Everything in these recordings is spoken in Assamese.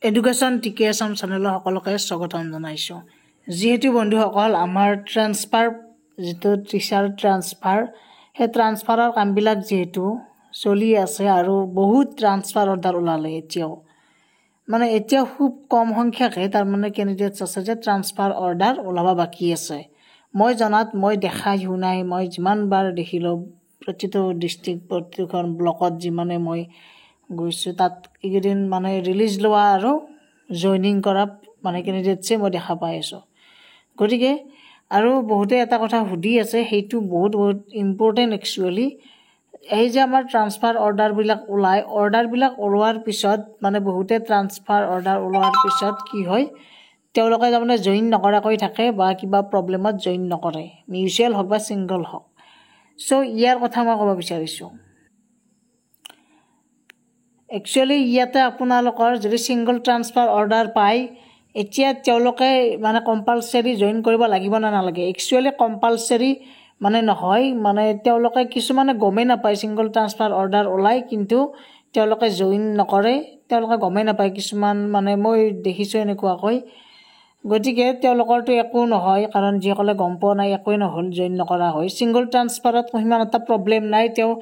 এডুকেশ্যন টিকে আছাম চেনেলৰ সকলোকে স্বাগতম জনাইছোঁ। যিহেতু বন্ধুসকল আমাৰ ট্ৰান্সফাৰ যিটো টিচাৰ ট্ৰান্সফাৰ সেই ট্ৰান্সফাৰৰ কামবিলাক যিহেতু চলি আছে আৰু বহুত ট্ৰান্সফাৰ অৰ্ডাৰ ওলালে এতিয়াও মানে এতিয়া খুব কম সংখ্যাকে তাৰমানে কেণ্ডিডেটছ আছে যে ট্ৰান্সফাৰ অৰ্ডাৰ ওলাব বাকী আছে। মই জনাত মই দেখাই শুনাই মই যিমানবাৰ দেখিলোঁ প্ৰতিটো ডিষ্ট্ৰিক্ট প্ৰতিখন ব্লকত যিমানে মই গৈছোঁ তাত এইকেইদিন মানে ৰিলিজ লোৱা আৰু জইনিং কৰা মানে কেণ্ডিডেটছে মই দেখা পাই আছোঁ। গতিকে আৰু বহুতে এটা কথা সুধি আছে, সেইটো বহুত ইম্পৰ্টেণ্ট একচুৱেলি। এই যে আমাৰ ট্ৰান্সফাৰ অৰ্ডাৰবিলাক ওলোৱাৰ পিছত মানে বহুতে ট্ৰান্সফাৰ অৰ্ডাৰ ওলোৱাৰ পিছত কি হয়, তেওঁলোকে তাৰমানে জইন নকৰাকৈ থাকে বা কিবা প্ৰব্লেমত জইন নকৰে, মিউচুৱেল হওক বা ছিংগল হওক। চ' ইয়াৰ কথা মই ক'ব বিচাৰিছোঁ। একচুৱেলি ইয়াতে আপোনালোকৰ যদি ছিংগল ট্ৰান্সফাৰ অৰ্ডাৰ পায়, এতিয়া তেওঁলোকে মানে কম্পালচৰি জইন কৰিব লাগিব নে নালাগে? একচুৱেলি কম্পালচৰি মানে নহয়, মানে তেওঁলোকে কিছুমানে গমেই নাপায় ছিংগল ট্ৰান্সফাৰ অৰ্ডাৰ ওলায় কিন্তু তেওঁলোকে জইন নকৰে, তেওঁলোকে গমেই নাপায় কিছুমান মানে মই দেখিছোঁ এনেকুৱাকৈ। গতিকে তেওঁলোকৰতো একো নহয়, কাৰণ যিসকলে গম পোৱা নাই একোৱেই নহ'ল, জইন নকৰা হয়। ছিংগল ট্ৰান্সফাৰত সিমান এটা প্ৰব্লেম নাই, তেওঁ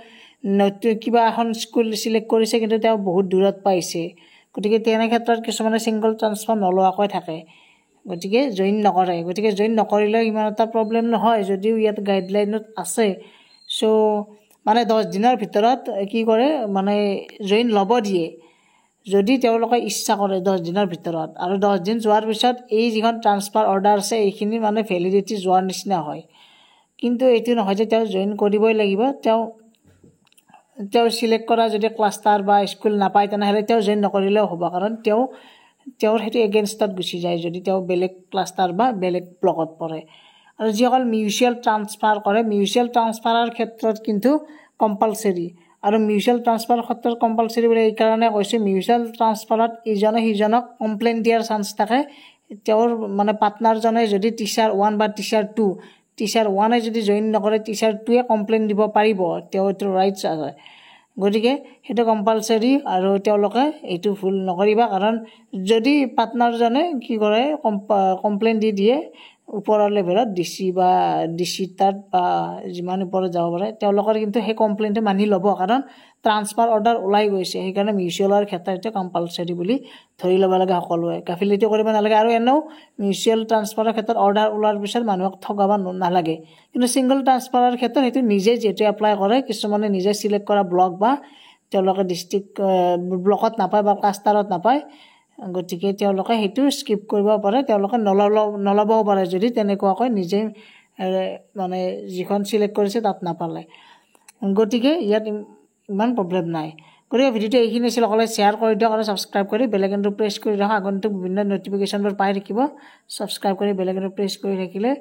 কিবা এখন স্কুল চিলেক্ট কৰিছে কিন্তু তেওঁ বহুত দূৰত পাইছে, গতিকে তেনে ক্ষেত্ৰত কিছুমানে ছিংগল ট্ৰান্সফাৰ নলোৱাকৈ থাকে, গতিকে জইন নকৰে। গতিকে জইন নকৰিলেও ইমান এটা প্ৰব্লেম নহয়, যদিও ইয়াত গাইডলাইনত আছে। চ' মানে 10 দিনৰ ভিতৰত কি কৰে মানে জইন ল'ব দিয়ে যদি তেওঁলোকে ইচ্ছা কৰে 10 দিনৰ ভিতৰত, আৰু 10 দিন যোৱাৰ পিছত এই যিখন ট্ৰান্সফাৰ অৰ্ডাৰ আছে এইখিনি মানে ভেলিডিটি যোৱাৰ নিচিনা হয়। কিন্তু এইটো নহয় যে তেওঁ জইন কৰিবই লাগিব। তেওঁ চিলেক্ট কৰা যদি ক্লাষ্টাৰ বা স্কুল নাপায় তেনেহ'লে তেওঁ জইন নকৰিলেও হ'ব, কাৰণ তেওঁৰ সেইটো এগেইনষ্টত গুচি যায় যদি তেওঁ বেলেগ ক্লাষ্টাৰ বা বেলেগ ব্লকত পৰে। আৰু যিসকল মিউচুৱেল ট্ৰান্সফাৰ কৰে, মিউচুৱেল ট্ৰান্সফাৰৰ ক্ষেত্ৰত কিন্তু কম্পালচৰি, আৰু মিউচুৱেল ট্ৰান্সফাৰৰ ক্ষেত্ৰত কম্পালচৰি বুলি এইকাৰণে কৈছোঁ, মিউচুৱেল ট্ৰান্সফাৰত ইজনে সিজনক কমপ্লেইন দিয়াৰ চান্স থাকে। তেওঁৰ মানে পাৰ্টনাৰজনে যদি টিচাৰ 1 বা টিচাৰ 2, টিচাৰ 1এ যদি জইন নকৰে টিচাৰ 2এ কমপ্লেইন দিব পাৰিব, তেওঁৰ এইটো ৰাইটছ আছে। গতিকে সেইটো কম্পালচৰি, আৰু তেওঁলোকে এইটো ভুল নকৰিবা, কাৰণ যদি পাৰ্টনাৰজনে কি কৰে কমপ্লেইন দি দিয়ে ওপৰৰ লেভেলত ডিচি তাত বা যিমান ওপৰত যাব পাৰে, তেওঁলোকৰ কিন্তু সেই কমপ্লেইনটো মানি ল'ব, কাৰণ ট্ৰান্সফাৰ অৰ্ডাৰ ওলাই গৈছে। সেইকাৰণে মিউচুৱেলৰ ক্ষেত্ৰত কম্পালচৰি বুলি ধৰি ল'ব লাগে সকলোৱে, গাফিলতি কৰিব নালাগে। আৰু এনেও মিউচুৱেল ট্ৰান্সফাৰৰ ক্ষেত্ৰত অৰ্ডাৰ ওলোৱাৰ পিছত মানুহক ঠগাব নালাগে। কিন্তু ছিংগল ট্ৰান্সফাৰৰ ক্ষেত্ৰত সেইটো নিজে যিহেতু এপ্লাই কৰে, কিছুমানে নিজে চিলেক্ট কৰা ব্লক বা তেওঁলোকে ডিষ্ট্ৰিক্ট ব্লকত নাপায় বা ক্লাষ্টাৰত নাপায়, গতিকে তেওঁলোকে সেইটো স্কিপ কৰিব পাৰে, তেওঁলোকে নল'বও পাৰে যদি তেনেকুৱাকৈ নিজে মানে যিখন চিলেক্ট কৰিছে তাত নাপালে। গতিকে ইয়াত ইমান প্ৰব্লেম নাই। গতিকে ভিডিঅ'টো এইখিনি আছিল, অকলে শ্বেয়াৰ কৰি দিয়ক আৰু ছাবস্ক্ৰাইব কৰি বেল আইকনটো প্ৰেছ কৰি ৰাখক, আগন্তুক বিভিন্ন নটিফিকেশ্যনবোৰ পাই থাকিব। ছাবস্ক্ৰাইব কৰি বেল আইকনটো প্ৰেছ কৰি থাকিলে